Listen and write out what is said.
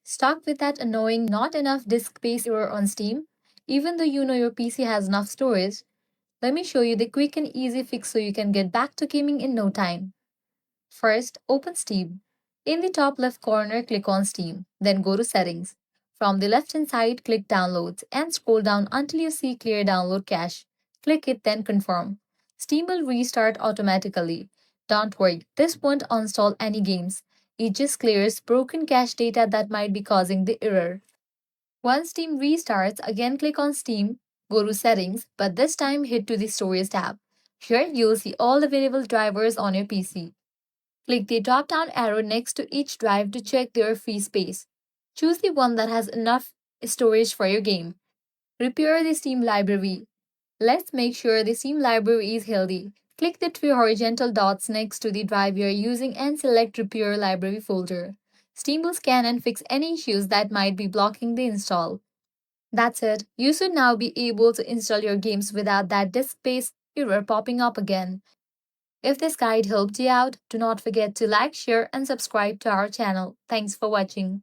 Stuck with that annoying not enough disk space error on Steam? Even though you know your PC has enough storage, let me show you the quick and easy fix so you can get back to gaming in no time. First, open Steam. In the top left corner, click on Steam, then go to Settings. From the left hand side, click Downloads and scroll down until you see Clear Download Cache. Click it, then Confirm. Steam will restart automatically. Don't worry, this won't uninstall any games. It just clears broken cache data that might be causing the error. Once Steam restarts, again click on Steam, go to Settings, but this time hit to the Storage tab. Here you'll see all available drivers on your PC. Click the drop down arrow next to each drive to check their free space. Choose the one that has enough storage for your game. Repair the Steam library. Let's make sure the Steam library is healthy. Click the three horizontal dots next to the drive you are using and select Repair Library folder. Steam will scan and fix any issues that might be blocking the install. That's it. You should now be able to install your games without that disk space error popping up again. If this guide helped you out, do not forget to like, share, and subscribe to our channel. Thanks for watching.